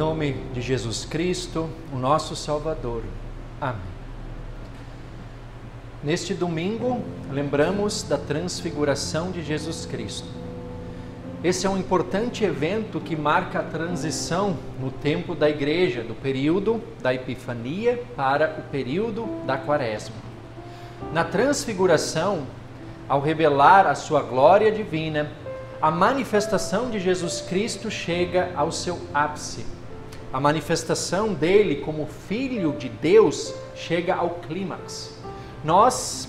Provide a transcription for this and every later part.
nome de Jesus Cristo, o nosso Salvador. Amém. Neste domingo, lembramos da transfiguração de Jesus Cristo. Esse é um importante evento que marca a transição no tempo da igreja, do período da Epifania para o período da Quaresma. Na transfiguração, ao revelar a sua glória divina, a manifestação de Jesus Cristo chega ao seu ápice. A manifestação dele como Filho de Deus chega ao clímax. Nós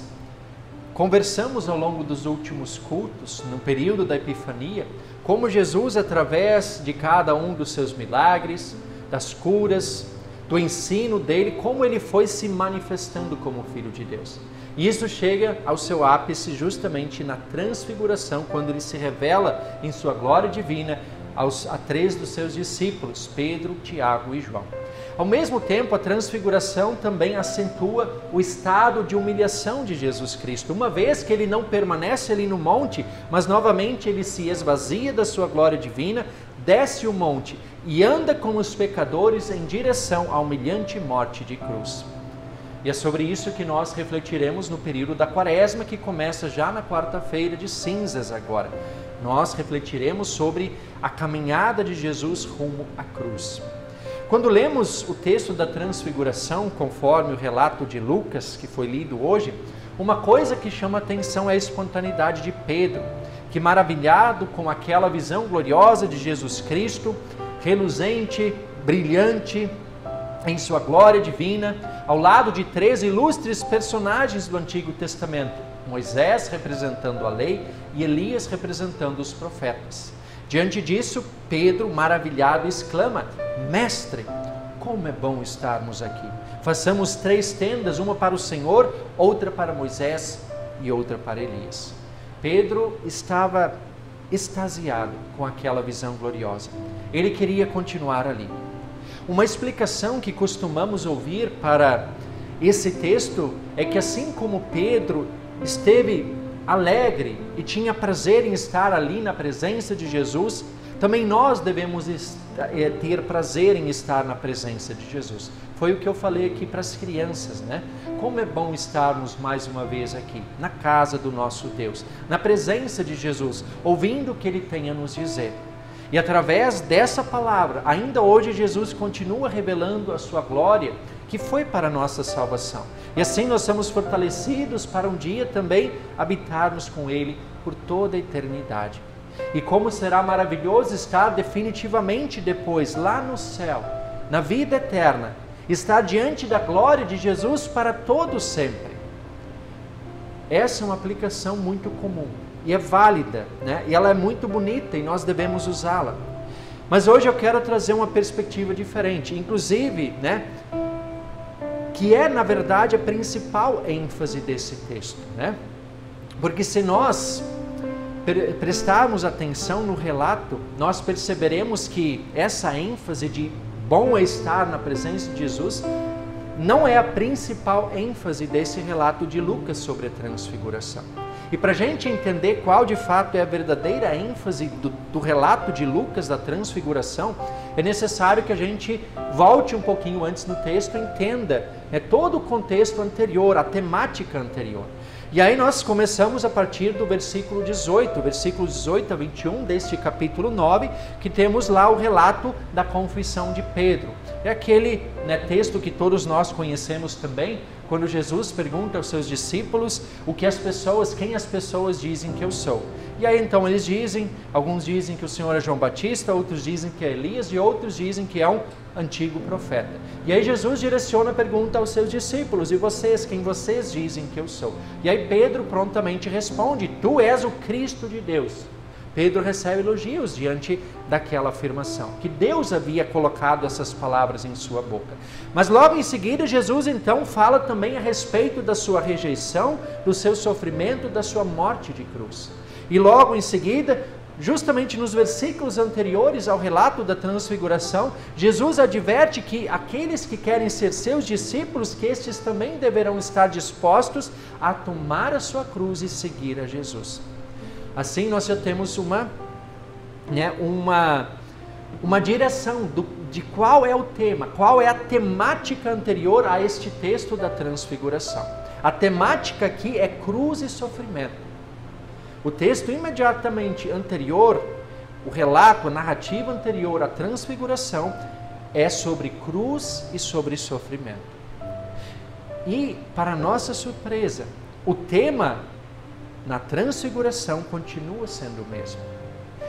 conversamos ao longo dos últimos cultos, no período da Epifania, como Jesus, através de cada um dos seus milagres, das curas, do ensino dele, como ele foi se manifestando como Filho de Deus. E isso chega ao seu ápice justamente na transfiguração, quando ele se revela em sua glória divina a 3 dos seus discípulos, Pedro, Tiago e João. Ao mesmo tempo, a transfiguração também acentua o estado de humilhação de Jesus Cristo, uma vez que ele não permanece ali no monte, mas novamente ele se esvazia da sua glória divina, desce o monte e anda com os pecadores em direção à humilhante morte de cruz. E é sobre isso que nós refletiremos no período da Quaresma, que começa já na quarta-feira de cinzas agora. Nós refletiremos sobre a caminhada de Jesus rumo à cruz. Quando lemos o texto da transfiguração, conforme o relato de Lucas, que foi lido hoje, uma coisa que chama atenção é a espontaneidade de Pedro, que, maravilhado com aquela visão gloriosa de Jesus Cristo, reluzente, brilhante, em sua glória divina, ao lado de 3 ilustres personagens do Antigo Testamento, Moisés representando a lei e Elias representando os profetas. Diante disso, Pedro, maravilhado, exclama: Mestre, como é bom estarmos aqui. Façamos 3 tendas, uma para o Senhor, outra para Moisés e outra para Elias. Pedro estava extasiado com aquela visão gloriosa. Ele queria continuar ali. Uma explicação que costumamos ouvir para esse texto é que, assim como Pedro esteve alegre e tinha prazer em estar ali na presença de Jesus, também nós devemos ter prazer em estar na presença de Jesus. Foi o que eu falei aqui para as crianças, né? Como é bom estarmos mais uma vez aqui, na casa do nosso Deus, na presença de Jesus, ouvindo o que Ele tem a nos dizer. E através dessa palavra, ainda hoje Jesus continua revelando a sua glória, que foi para a nossa salvação. E assim nós somos fortalecidos para um dia também habitarmos com Ele por toda a eternidade. E como será maravilhoso estar definitivamente depois, lá no céu, na vida eterna, estar diante da glória de Jesus para todos sempre. Essa é uma aplicação muito comum. E é válida, né? E ela é muito bonita e nós devemos usá-la. Mas hoje eu quero trazer uma perspectiva diferente, inclusive, né? Que é, na verdade, a principal ênfase desse texto, né? Porque se nós prestarmos atenção no relato, nós perceberemos que essa ênfase de bom é estar na presença de Jesus não é a principal ênfase desse relato de Lucas sobre a transfiguração. E para a gente entender qual de fato é a verdadeira ênfase do relato de Lucas da transfiguração, é necessário que a gente volte um pouquinho antes no texto e entenda todo o contexto anterior, a temática anterior. E aí nós começamos a partir do versículo 18, versículos 18 a 21 deste capítulo 9, que temos lá o relato da confissão de Pedro. É aquele texto que todos nós conhecemos também, quando Jesus pergunta aos seus discípulos quem as pessoas dizem que eu sou. E aí então eles dizem, alguns dizem que o Senhor é João Batista, outros dizem que é Elias e outros dizem que é um antigo profeta. E aí Jesus direciona a pergunta aos seus discípulos: e vocês, quem vocês dizem que eu sou? E aí Pedro prontamente responde: tu és o Cristo de Deus. Pedro recebe elogios diante daquela afirmação, que Deus havia colocado essas palavras em sua boca. Mas logo em seguida, Jesus então fala também a respeito da sua rejeição, do seu sofrimento, da sua morte de cruz. E logo em seguida, justamente nos versículos anteriores ao relato da transfiguração, Jesus adverte que aqueles que querem ser seus discípulos, que estes também deverão estar dispostos a tomar a sua cruz e seguir a Jesus. Assim nós já temos uma direção de qual é o tema, qual é a temática anterior a este texto da transfiguração. A temática aqui é cruz e sofrimento. O texto imediatamente anterior, o relato, a narrativa anterior à transfiguração, é sobre cruz e sobre sofrimento. E, para nossa surpresa, o tema na transfiguração continua sendo o mesmo.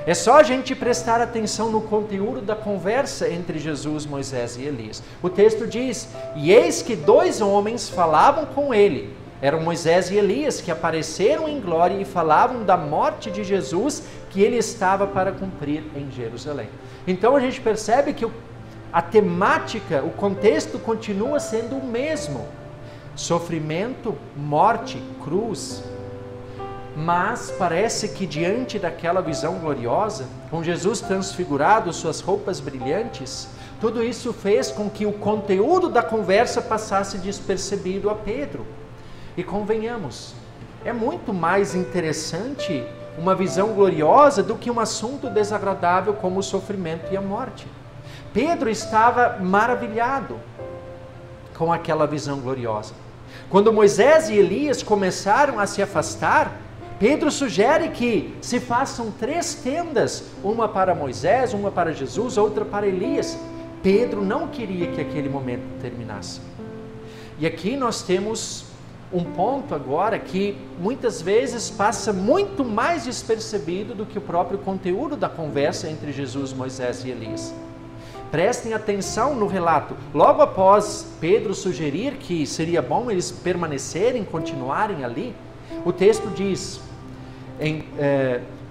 É só a gente prestar atenção no conteúdo da conversa entre Jesus, Moisés e Elias. O texto diz: e eis que 2 homens falavam com ele. Eram Moisés e Elias, que apareceram em glória e falavam da morte de Jesus que ele estava para cumprir em Jerusalém. Então a gente percebe que a temática, o contexto continua sendo o mesmo. Sofrimento, morte, cruz. Mas parece que diante daquela visão gloriosa, com Jesus transfigurado, suas roupas brilhantes, tudo isso fez com que o conteúdo da conversa passasse despercebido a Pedro. E convenhamos, é muito mais interessante uma visão gloriosa do que um assunto desagradável como o sofrimento e a morte. Pedro estava maravilhado com aquela visão gloriosa. Quando Moisés e Elias começaram a se afastar, Pedro sugere que se façam 3 tendas, uma para Moisés, uma para Jesus, outra para Elias. Pedro não queria que aquele momento terminasse. E aqui nós temos um ponto agora que muitas vezes passa muito mais despercebido do que o próprio conteúdo da conversa entre Jesus, Moisés e Elias. Prestem atenção no relato. Logo após Pedro sugerir que seria bom eles permanecerem, continuarem ali, o texto diz: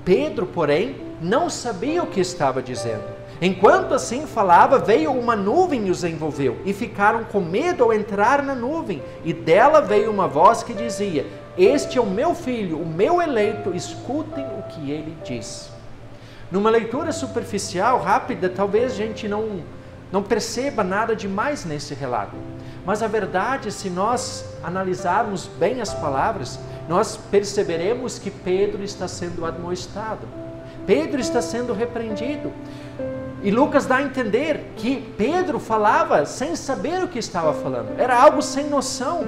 Pedro, porém, não sabia o que estava dizendo. Enquanto assim falava, veio uma nuvem e os envolveu, e ficaram com medo ao entrar na nuvem, e dela veio uma voz que dizia: este é o meu filho, o meu eleito, escutem o que ele diz. Numa leitura superficial, rápida, talvez a gente não perceba nada demais nesse relato. Mas a verdade, se nós analisarmos bem as palavras, nós perceberemos que Pedro está sendo admoestado. Pedro está sendo repreendido. E Lucas dá a entender que Pedro falava sem saber o que estava falando. Era algo sem noção.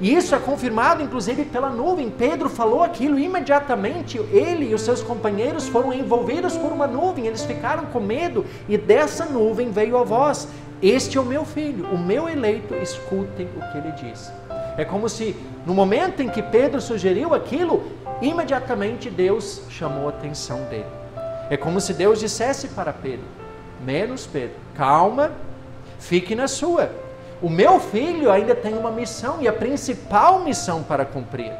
E isso é confirmado, inclusive, pela nuvem. Pedro falou aquilo imediatamente. Ele e os seus companheiros foram envolvidos por uma nuvem. Eles ficaram com medo. E dessa nuvem veio a voz: este é o meu filho, o meu eleito, escutem o que ele diz. É como se, no momento em que Pedro sugeriu aquilo, imediatamente Deus chamou a atenção dele. É como se Deus dissesse para Pedro: menos Pedro, calma, fique na sua. O meu filho ainda tem uma missão, e a principal missão para cumprir.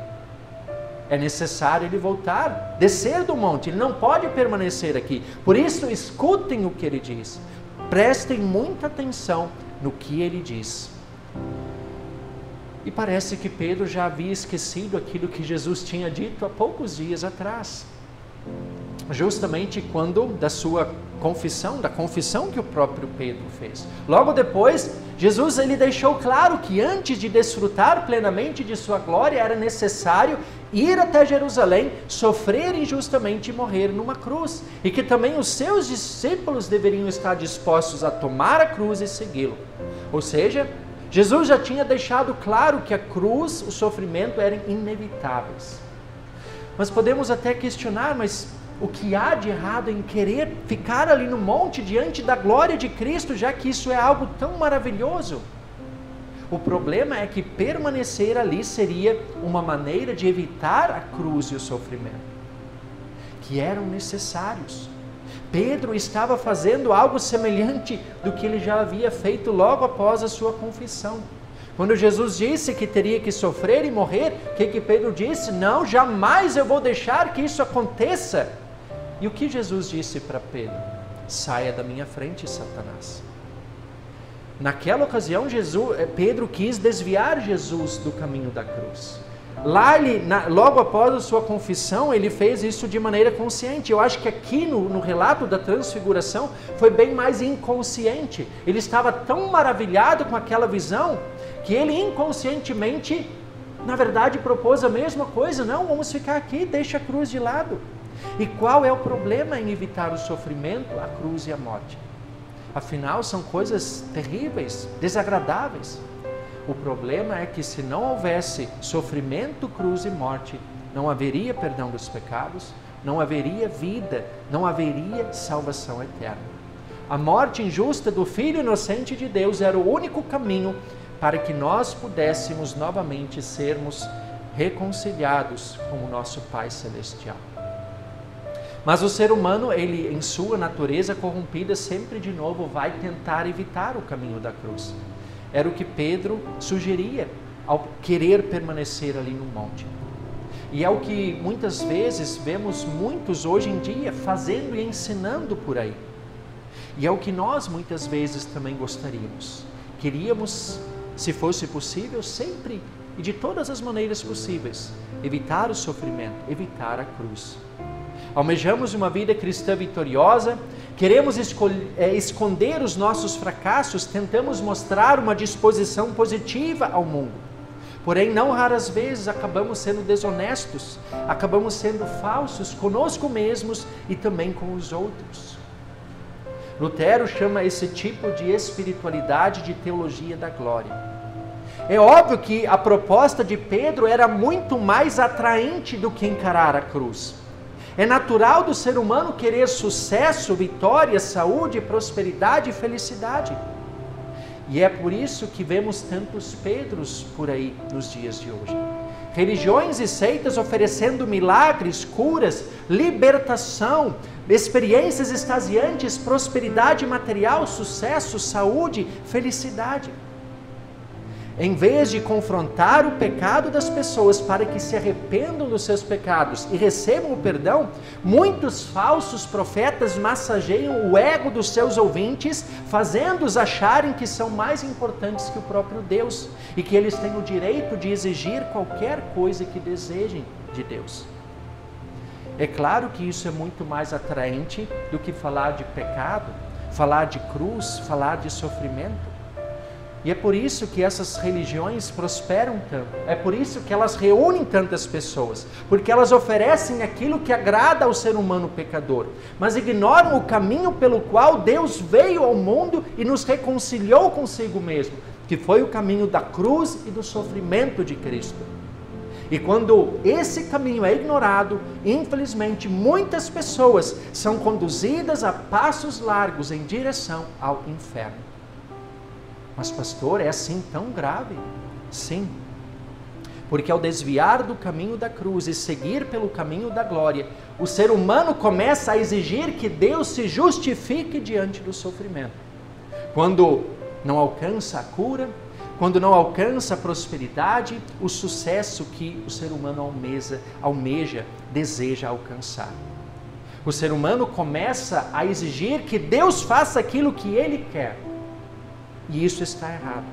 É necessário ele voltar, descer do monte, ele não pode permanecer aqui. Por isso, escutem o que ele diz. Prestem muita atenção no que ele diz. E parece que Pedro já havia esquecido aquilo que Jesus tinha dito há poucos dias atrás. Justamente quando da sua confissão, da confissão que o próprio Pedro fez. Logo depois, Jesus ele deixou claro que antes de desfrutar plenamente de sua glória, era necessário ir até Jerusalém, sofrer injustamente e morrer numa cruz. E que também os seus discípulos deveriam estar dispostos a tomar a cruz e segui-lo. Ou seja, Jesus já tinha deixado claro que a cruz, o sofrimento eram inevitáveis. Mas podemos até questionar, mas o que há de errado em querer ficar ali no monte diante da glória de Cristo, já que isso é algo tão maravilhoso? O problema é que permanecer ali seria uma maneira de evitar a cruz e o sofrimento, que eram necessários. Pedro estava fazendo algo semelhante do que ele já havia feito logo após a sua confissão. Quando Jesus disse que teria que sofrer e morrer, o que Pedro disse? Não, jamais eu vou deixar que isso aconteça. E o que Jesus disse para Pedro? Saia da minha frente, Satanás. Naquela ocasião, Pedro quis desviar Jesus do caminho da cruz. Lá, logo após a sua confissão, ele fez isso de maneira consciente. Eu acho que aqui no relato da transfiguração foi bem mais inconsciente. Ele estava tão maravilhado com aquela visão que ele inconscientemente, na verdade, propôs a mesma coisa. Não, vamos ficar aqui, deixa a cruz de lado. E qual é o problema em evitar o sofrimento, a cruz e a morte? Afinal, são coisas terríveis, desagradáveis. O problema é que se não houvesse sofrimento, cruz e morte, não haveria perdão dos pecados, não haveria vida, não haveria salvação eterna. A morte injusta do Filho inocente de Deus era o único caminho para que nós pudéssemos novamente sermos reconciliados com o nosso Pai Celestial. Mas o ser humano, ele em sua natureza corrompida, sempre de novo vai tentar evitar o caminho da cruz. Era o que Pedro sugeria ao querer permanecer ali no monte. E é o que muitas vezes vemos muitos hoje em dia fazendo e ensinando por aí. E é o que nós muitas vezes também gostaríamos. Queríamos, se fosse possível, sempre e de todas as maneiras possíveis, evitar o sofrimento, evitar a cruz. Almejamos uma vida cristã vitoriosa, queremos esconder os nossos fracassos, tentamos mostrar uma disposição positiva ao mundo. Porém, não raras vezes acabamos sendo desonestos, acabamos sendo falsos conosco mesmos e também com os outros. Lutero chama esse tipo de espiritualidade de teologia da glória. É óbvio que a proposta de Pedro era muito mais atraente do que encarar a cruz. É natural do ser humano querer sucesso, vitória, saúde, prosperidade e felicidade. E é por isso que vemos tantos Pedros por aí nos dias de hoje. Religiões e seitas oferecendo milagres, curas, libertação, experiências extasiantes, prosperidade material, sucesso, saúde, felicidade. Em vez de confrontar o pecado das pessoas para que se arrependam dos seus pecados e recebam o perdão, muitos falsos profetas massageiam o ego dos seus ouvintes, fazendo-os acharem que são mais importantes que o próprio Deus e que eles têm o direito de exigir qualquer coisa que desejem de Deus. É claro que isso é muito mais atraente do que falar de pecado, falar de cruz, falar de sofrimento. E é por isso que essas religiões prosperam tanto, é por isso que elas reúnem tantas pessoas, porque elas oferecem aquilo que agrada ao ser humano pecador, mas ignoram o caminho pelo qual Deus veio ao mundo e nos reconciliou consigo mesmo, que foi o caminho da cruz e do sofrimento de Cristo. E quando esse caminho é ignorado, infelizmente muitas pessoas são conduzidas a passos largos em direção ao inferno. Mas pastor, é assim tão grave? Sim, porque ao desviar do caminho da cruz e seguir pelo caminho da glória, o ser humano começa a exigir que Deus se justifique diante do sofrimento. Quando não alcança a cura, quando não alcança a prosperidade, o sucesso que o ser humano almeja, deseja alcançar. O ser humano começa a exigir que Deus faça aquilo que ele quer. E isso está errado.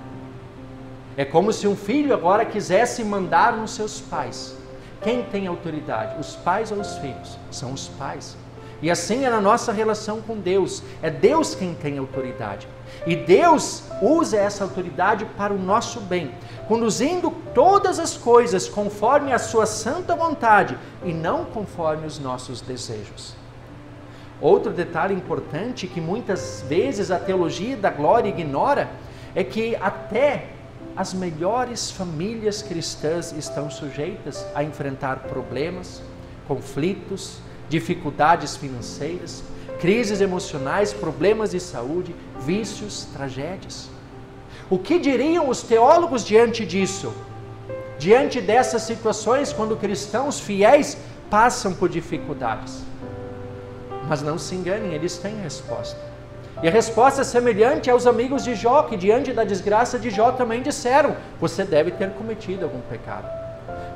É como se um filho agora quisesse mandar nos seus pais. Quem tem autoridade? Os pais ou os filhos? São os pais. E assim é na nossa relação com Deus. É Deus quem tem autoridade. E Deus usa essa autoridade para o nosso bem, conduzindo todas as coisas conforme a sua santa vontade e não conforme os nossos desejos. Outro detalhe importante que muitas vezes a teologia da glória ignora é que até as melhores famílias cristãs estão sujeitas a enfrentar problemas, conflitos, dificuldades financeiras, crises emocionais, problemas de saúde, vícios, tragédias. O que diriam os teólogos diante disso? Diante dessas situações, quando cristãos fiéis passam por dificuldades? Mas não se enganem, eles têm resposta. E a resposta é semelhante aos amigos de Jó, que diante da desgraça de Jó também disseram: você deve ter cometido algum pecado.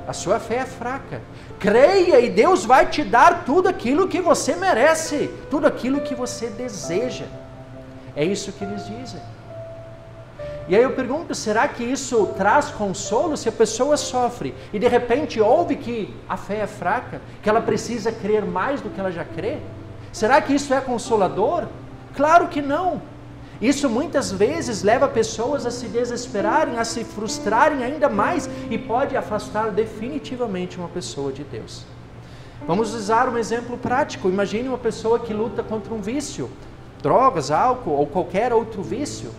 A sua fé é fraca. Creia e Deus vai te dar tudo aquilo que você merece, tudo aquilo que você deseja. É isso que eles dizem. E aí eu pergunto, será que isso traz consolo se a pessoa sofre e de repente ouve que a fé é fraca, que ela precisa crer mais do que ela já crê? Será que isso é consolador? Claro que não. Isso muitas vezes leva pessoas a se desesperarem, a se frustrarem ainda mais e pode afastar definitivamente uma pessoa de Deus. Vamos usar um exemplo prático. Imagine uma pessoa que luta contra um vício, drogas, álcool ou qualquer outro vício.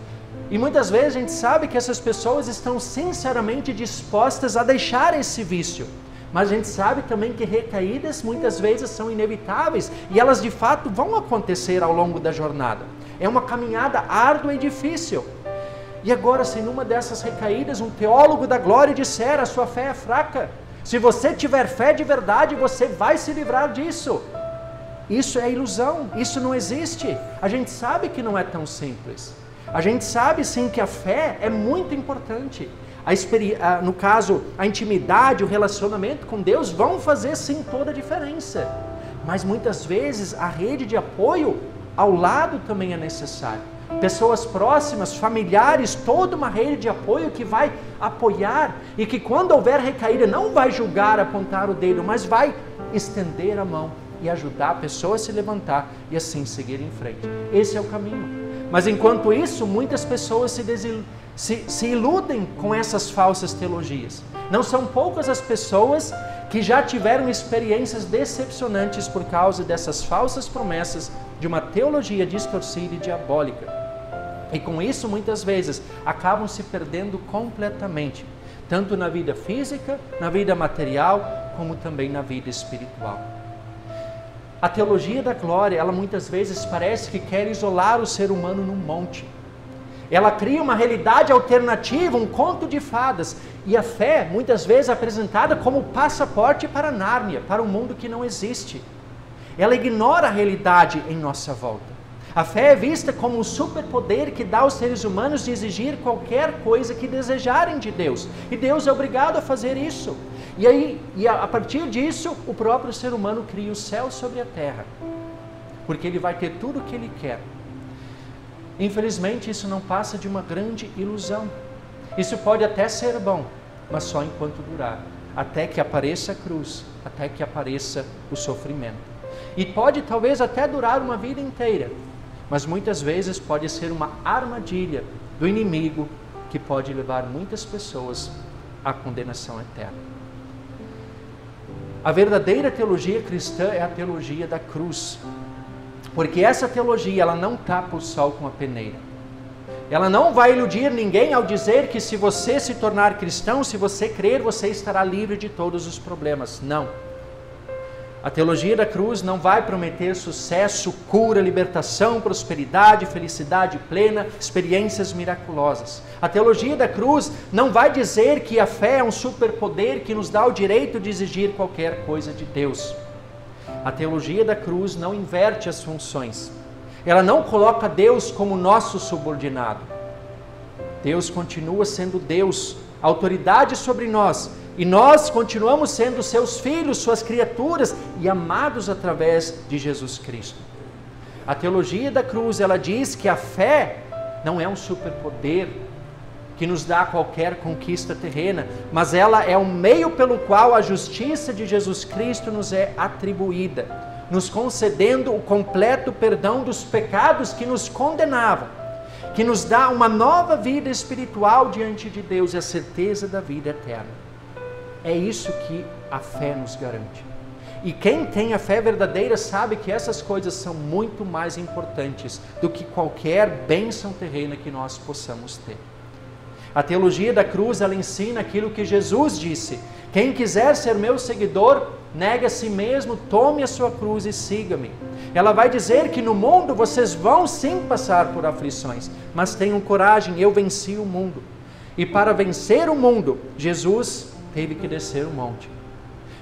E muitas vezes a gente sabe que essas pessoas estão sinceramente dispostas a deixar esse vício. Mas a gente sabe também que recaídas muitas vezes são inevitáveis e elas de fato vão acontecer ao longo da jornada. É uma caminhada árdua e difícil. E agora, se numa dessas recaídas um teólogo da glória disser a sua fé é fraca, se você tiver fé de verdade, você vai se livrar disso. Isso é ilusão, isso não existe. A gente sabe que não é tão simples. A gente sabe sim que a fé é muito importante. No caso, a intimidade, o relacionamento com Deus vão fazer sim toda a diferença. Mas muitas vezes a rede de apoio ao lado também é necessário. Pessoas próximas, familiares, toda uma rede de apoio que vai apoiar e que quando houver recaída não vai julgar, apontar o dedo, mas vai estender a mão e ajudar a pessoa a se levantar e assim seguir em frente. Esse é o caminho. Mas enquanto isso, muitas pessoas se iludem com essas falsas teologias. Não são poucas as pessoas que já tiveram experiências decepcionantes por causa dessas falsas promessas de uma teologia distorcida e diabólica. E com isso, muitas vezes, acabam se perdendo completamente, tanto na vida física, na vida material, como também na vida espiritual. A teologia da glória, ela muitas vezes parece que quer isolar o ser humano num monte. Ela cria uma realidade alternativa, um conto de fadas. E a fé, muitas vezes, é apresentada como passaporte para Nárnia, para um mundo que não existe. Ela ignora a realidade em nossa volta. A fé é vista como um superpoder que dá aos seres humanos de exigir qualquer coisa que desejarem de Deus. E Deus é obrigado a fazer isso. E a partir disso, o próprio ser humano cria o céu sobre a terra. Porque ele vai ter tudo o que ele quer. Infelizmente, isso não passa de uma grande ilusão. Isso pode até ser bom, mas só enquanto durar. Até que apareça a cruz, até que apareça o sofrimento. E pode talvez até durar uma vida inteira, mas muitas vezes pode ser uma armadilha do inimigo que pode levar muitas pessoas à condenação eterna. A verdadeira teologia cristã é a teologia da cruz, porque essa teologia ela não tapa o sol com a peneira. Ela não vai iludir ninguém ao dizer que se você se tornar cristão, se você crer, você estará livre de todos os problemas. Não. A teologia da cruz não vai prometer sucesso, cura, libertação, prosperidade, felicidade plena, experiências miraculosas. A teologia da cruz não vai dizer que a fé é um superpoder que nos dá o direito de exigir qualquer coisa de Deus. A teologia da cruz não inverte as funções. Ela não coloca Deus como nosso subordinado. Deus continua sendo Deus, autoridade sobre nós. E nós continuamos sendo seus filhos, suas criaturas e amados através de Jesus Cristo. A teologia da cruz, ela diz que a fé não é um superpoder que nos dá qualquer conquista terrena, mas ela é o meio pelo qual a justiça de Jesus Cristo nos é atribuída, nos concedendo o completo perdão dos pecados que nos condenavam, que nos dá uma nova vida espiritual diante de Deus e a certeza da vida eterna. É isso que a fé nos garante. E quem tem a fé verdadeira sabe que essas coisas são muito mais importantes do que qualquer bênção terrena que nós possamos ter. A teologia da cruz, ela ensina aquilo que Jesus disse: quem quiser ser meu seguidor, negue a si mesmo, tome a sua cruz e siga-me. Ela vai dizer que no mundo vocês vão sim passar por aflições, mas tenham coragem, eu venci o mundo. E para vencer o mundo, Jesus teve que descer o monte.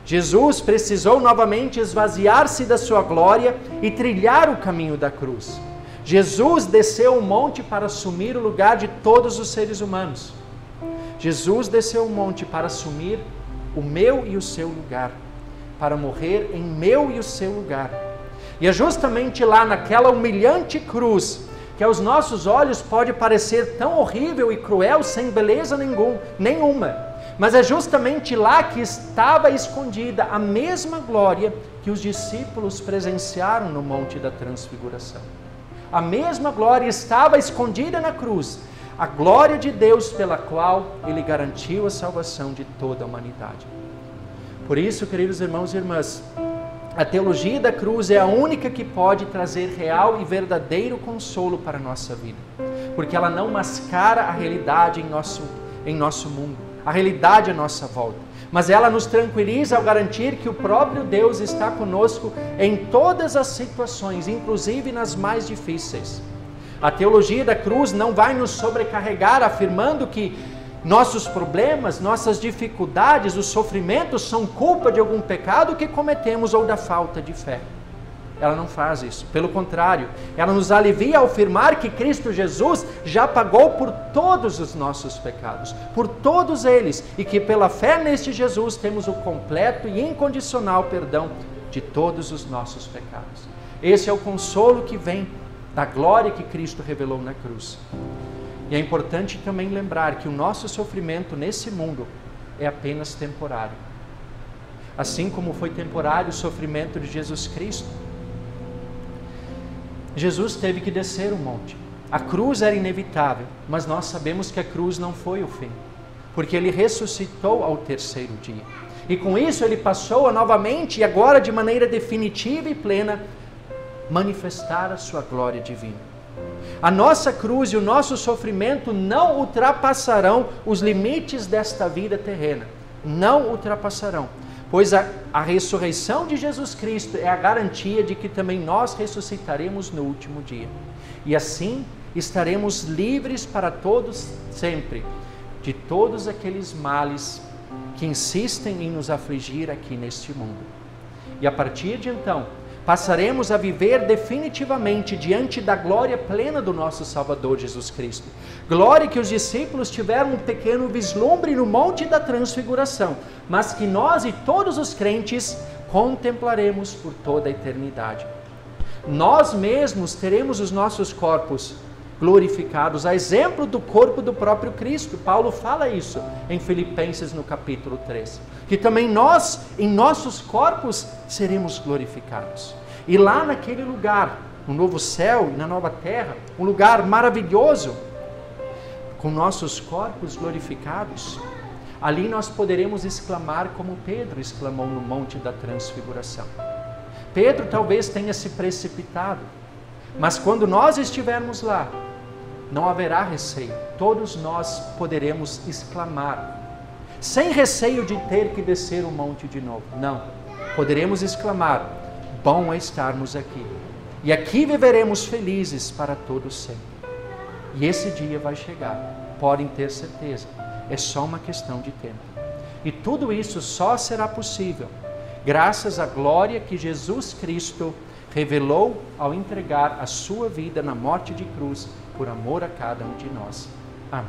Jesus precisou novamente esvaziar-se da sua glória e trilhar o caminho da cruz. Jesus desceu o monte para assumir o lugar de todos os seres humanos. Jesus desceu o monte para assumir o meu e o seu lugar, para morrer em meu e o seu lugar. E é justamente lá naquela humilhante cruz, que aos nossos olhos pode parecer tão horrível e cruel, sem beleza nenhuma, mas é justamente lá que estava escondida a mesma glória que os discípulos presenciaram no Monte da Transfiguração. A mesma glória estava escondida na cruz, a glória de Deus pela qual Ele garantiu a salvação de toda a humanidade. Por isso, queridos irmãos e irmãs, A teologia da cruz é a única que pode trazer real e verdadeiro consolo para a nossa vida, porque ela não mascara a realidade em nosso mundo, a realidade à nossa volta, mas ela nos tranquiliza ao garantir que o próprio Deus está conosco em todas as situações, inclusive nas mais difíceis. A teologia da cruz não vai nos sobrecarregar afirmando que nossos problemas, nossas dificuldades, os sofrimentos são culpa de algum pecado que cometemos ou da falta de fé. Ela não faz isso. Pelo contrário, ela nos alivia ao afirmar que Cristo Jesus já pagou por todos os nossos pecados, por todos eles, e que pela fé neste Jesus temos o completo e incondicional perdão de todos os nossos pecados. Esse é o consolo que vem da glória que Cristo revelou na cruz. E é importante também lembrar que o nosso sofrimento nesse mundo é apenas temporário. Assim como foi temporário o sofrimento de Jesus Cristo. Jesus teve que descer o monte. A cruz era inevitável, mas nós sabemos que a cruz não foi o fim, porque ele ressuscitou ao terceiro dia. E com isso ele passou a novamente, e agora de maneira definitiva e plena, manifestar a sua glória divina. A nossa cruz e o nosso sofrimento não ultrapassarão os limites desta vida terrena. Não ultrapassarão. Pois a ressurreição de Jesus Cristo é a garantia de que também nós ressuscitaremos no último dia. E assim estaremos livres para todos sempre de todos aqueles males que insistem em nos afligir aqui neste mundo. E a partir de então, passaremos a viver definitivamente diante da glória plena do nosso Salvador Jesus Cristo. Glória que os discípulos tiveram um pequeno vislumbre no Monte da Transfiguração, mas que nós e todos os crentes contemplaremos por toda a eternidade. Nós mesmos teremos os nossos corpos glorificados, a exemplo do corpo do próprio Cristo. Paulo fala isso em Filipenses no capítulo 3, que também nós, em nossos corpos, seremos glorificados. E lá naquele lugar, no novo céu e na nova terra, um lugar maravilhoso, com nossos corpos glorificados, ali nós poderemos exclamar como Pedro exclamou no Monte da Transfiguração. Pedro talvez tenha se precipitado, mas quando nós estivermos lá, não haverá receio. Todos nós poderemos exclamar, sem receio de ter que descer o monte de novo. Não, poderemos exclamar: bom é estarmos aqui. E aqui viveremos felizes para todos sempre. E esse dia vai chegar, podem ter certeza. É só uma questão de tempo. E tudo isso só será possível graças à glória que Jesus Cristo revelou ao entregar a sua vida na morte de cruz por amor a cada um de nós. Amém.